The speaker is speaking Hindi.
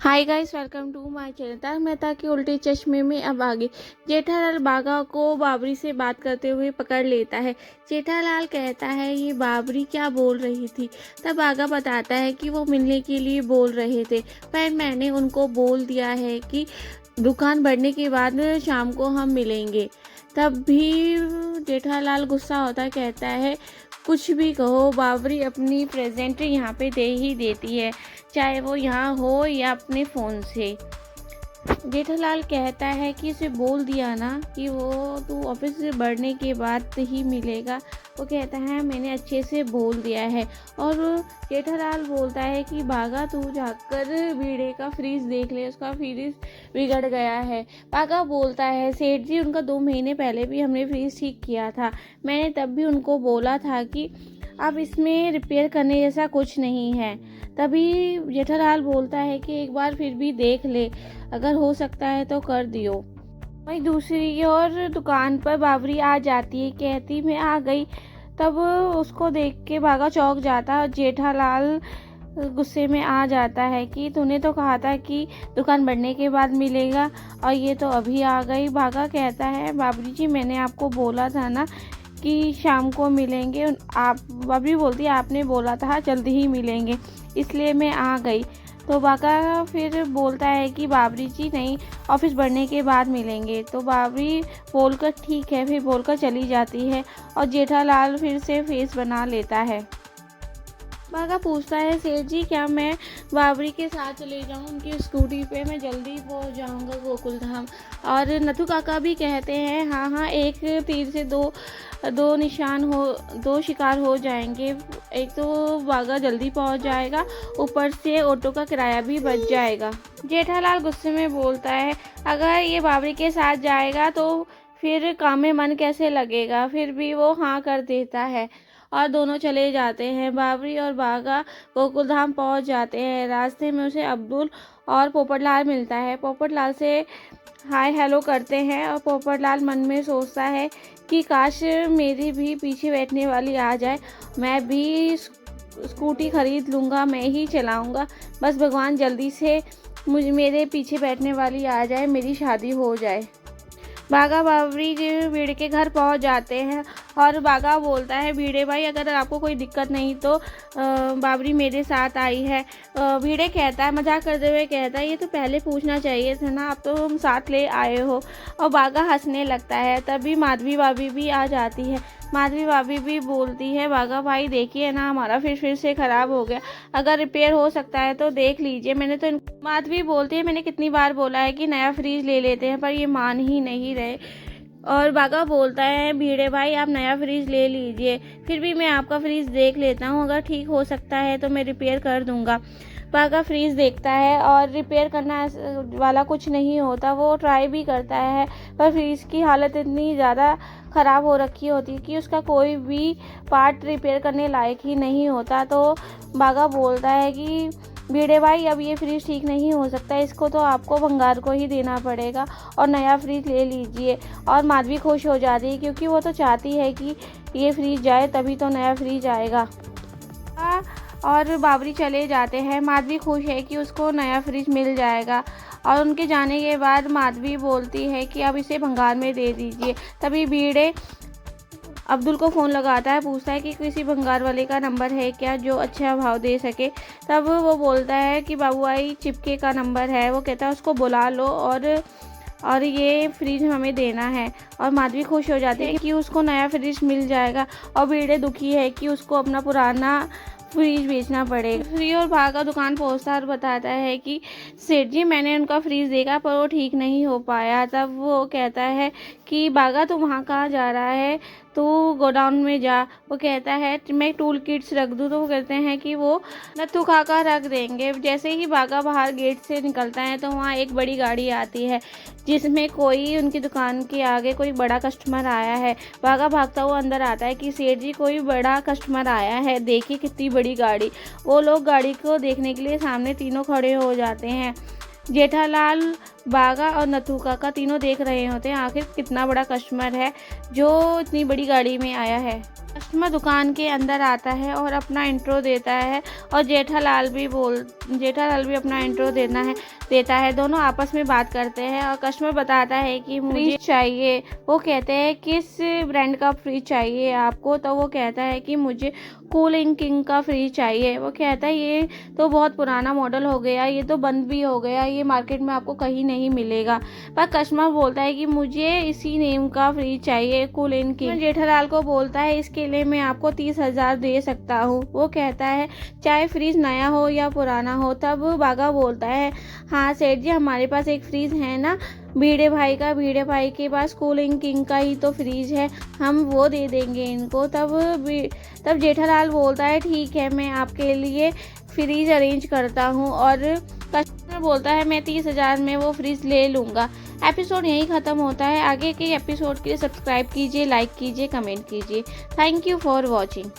Hi guys, welcome to my channel. Tarak Mehta के उल्टे चश्मे में अब आगे जेठालाल बाघा को बाबरी से बात करते हुए पकड़ लेता है। जेठालाल कहता है ये बाबरी क्या बोल रही थी। तब बाघा बताता है कि वो मिलने के लिए बोल रहे थे, पर मैंने उनको बोल दिया है कि दुकान बढ़ने के बाद शाम को हम मिलेंगे। तब भी जेठालाल गुस्सा होता कहता है कुछ भी कहो, बाबरी अपनी प्रेजेंट यहाँ पे दे ही देती है, चाहे वो यहाँ हो या अपने फ़ोन से। जेठालाल कहता है कि उसे बोल दिया ना कि वो तू ऑफिस से बढ़ने के बाद ही मिलेगा। वो कहता है मैंने अच्छे से बोल दिया है। और जेठालाल बोलता है कि बाघा तू जाकर भिड़े का फ्रीज देख ले, उसका फ्रीज बिगड़ गया है। बाघा बोलता है सेठ जी उनका 2 महीने पहले भी हमने फ्रीज ठीक किया था, मैंने तब भी उनको बोला था कि अब इसमें रिपेयर करने जैसा कुछ नहीं है। तभी जेठालाल बोलता है कि एक बार फिर भी देख ले, अगर हो सकता है तो कर दियो। वहीं दूसरी ओर दुकान पर बाबरी आ जाती है, कहती मैं आ गई। तब उसको देख के बाघा चौंक जाता है और जेठालाल गुस्से में आ जाता है कि तूने तो कहा था कि दुकान बढ़ने के बाद मिलेगा और ये तो अभी आ गई। बाघा कहता है बाबरी जी मैंने आपको बोला था ना कि शाम को मिलेंगे। आप बाबरी बोलती है आपने बोला था जल्दी ही मिलेंगे, इसलिए मैं आ गई। तो बाघा फिर बोलता है कि बाबरी जी नहीं, ऑफिस बढ़ने के बाद मिलेंगे। तो बाबरी बोलकर ठीक है फिर बोलकर चली जाती है और जेठालाल फिर से फेस बना लेता है। बाघा पूछता है सेठ जी क्या मैं बाबरी के साथ चले जाऊं उनकी स्कूटी पे, मैं जल्दी पहुंच जाऊंगा गोकुल धाम। और नथु काका भी कहते हैं हाँ, एक तीर से दो निशान हो, 2 शिकार हो जाएंगे। एक तो बाघा जल्दी पहुंच जाएगा, ऊपर से ऑटो का किराया भी बच जाएगा। जेठालाल गुस्से में बोलता है अगर ये बाबरी के साथ जाएगा तो फिर काम में मन कैसे लगेगा। फिर भी वो हाँ कर देता है और दोनों चले जाते हैं। बाबरी और बाघा गोकुल धाम पहुँच जाते हैं। रास्ते में उसे अब्दुल और पोपटलाल मिलता है। पोपटलाल से हाय हेलो करते हैं और पोपटलाल मन में सोचता है कि काश मेरी भी पीछे बैठने वाली आ जाए, मैं भी स्कूटी खरीद लूँगा, मैं ही चलाऊँगा, बस भगवान जल्दी से मेरे पीछे बैठने वाली आ जाए, मेरी शादी हो जाए। बाघा बाबरी भिड़े के घर पहुंच जाते हैं और बाघा बोलता है भिड़े भाई अगर आपको कोई दिक्कत नहीं तो बाबरी मेरे साथ आई है। भिड़े कहता है मजाक करते हुए कहता है ये तो पहले पूछना चाहिए था ना, अब तो हम साथ ले आए हो। और बाघा हंसने लगता है। तभी माधवी भाभी भी आ जाती है। माधवी भाभी भी बोलती है बाघा भाई देखिए ना हमारा फिर से ख़राब हो गया, अगर रिपेयर हो सकता है तो देख लीजिए। मैंने तो माधवी बोलती है मैंने कितनी बार बोला है कि नया फ्रिज ले लेते हैं पर ये मान ही नहीं रहे। और बाघा बोलता है भिड़े भाई आप नया फ्रिज ले लीजिए, फिर भी मैं आपका फ्रिज देख लेता हूँ, अगर ठीक हो सकता है तो मैं रिपेयर कर दूँगा। बाघा फ्रिज देखता है और रिपेयर करना वाला कुछ नहीं होता। वो ट्राई भी करता है पर फ्रिज की हालत इतनी ज़्यादा ख़राब हो रखी होती है कि उसका कोई भी पार्ट रिपेयर करने लायक ही नहीं होता। तो बाघा बोलता है कि भिड़े भाई अब ये फ्रिज ठीक नहीं हो सकता, इसको तो आपको भंगार को ही देना पड़ेगा और नया फ्रिज ले लीजिए। और माधवी खुश हो जाती है क्योंकि वो तो चाहती है कि ये फ्रिज जाए तभी तो नया फ्रिज आएगा। और बाबरी चले जाते हैं। माधवी खुश है कि उसको नया फ्रिज मिल जाएगा। और उनके जाने के बाद माधवी बोलती है कि अब इसे भंगार में दे दीजिए। तभी भिड़े अब्दुल को फ़ोन लगाता है, पूछता है कि किसी भंगार वाले का नंबर है क्या जो अच्छा भाव दे सके। तब वो बोलता है कि बाबू आई चिपके का नंबर है। वो कहता है उसको बुला लो और ये फ्रिज हमें देना है। और माधवी खुश हो जाती है कि उसको नया फ्रिज मिल जाएगा और भिड़े दुखी है कि उसको अपना पुराना फ्रिज बेचना पड़ेगा। दूसरी ओर बाघा दुकान पहुंचता और बताता है कि सेठ जी मैंने उनका फ्रिज देखा पर वो ठीक नहीं हो पाया। तब वो कहता है कि बाघा तू वहाँ कहाँ जा रहा है, तू गोडाउन में जा। वो कहता है मैं टूल किट्स रख दूँ। तो वो कहते हैं कि वो नथु काका रख देंगे। जैसे ही बाघा बाहर गेट से निकलता है तो वहाँ एक बड़ी गाड़ी आती है जिसमें कोई उनकी दुकान के आगे कोई बड़ा कस्टमर आया है। बाघा भागता हुआ अंदर आता है कि सेठ जी कोई बड़ा कस्टमर आया है, देखिए कितनी बड़ी गाड़ी। वो लोग गाड़ी को देखने के लिए सामने तीनों खड़े हो जाते हैं। जेठालाल, बाघा और नथु काका तीनों देख रहे होते हैं आखिर कितना बड़ा कस्टमर है जो इतनी बड़ी गाड़ी में आया है। कस्टमर दुकान के अंदर आता है और अपना इंट्रो देता है और जेठालाल भी अपना इंट्रो देता है। दोनों आपस में बात करते हैं और कस्टमर बताता है कि मुझे चाहिए। वो कहते हैं किस ब्रांड का फ्रिज चाहिए आपको, तो वो कहता है कि मुझे कूलिंग किंग का फ्रिज चाहिए। वो कहता है ये तो बहुत पुराना मॉडल हो गया, ये तो बंद भी हो गया, ये मार्केट में आपको कहीं नहीं मिलेगा। पर कस्टमर बोलता है कि मुझे इसी नेम का फ्रिज चाहिए, कूलिंग किंग। जेठालाल को बोलता है इसके लिए मैं आपको 30,000 दे सकता हूँ। वो कहता है चाहे फ्रिज नया हो या पुराना हो। तब बागा बोलता है हाँ सेठ जी, हमारे पास एक फ्रिज है ना भिड़े भाई के पास कूलिंग किंग का ही तो फ्रिज है, हम वो दे देंगे इनको। तब जेठालाल बोलता है ठीक है, मैं आपके लिए फ्रिज अरेंज करता हूँ। और कस्टमर बोलता है मैं 30,000 में वो फ्रिज ले लूँगा। एपिसोड यहीं ख़त्म होता है। आगे के एपिसोड के लिए सब्सक्राइब कीजिए, लाइक कीजिए, कमेंट कीजिए। Thank you for watching.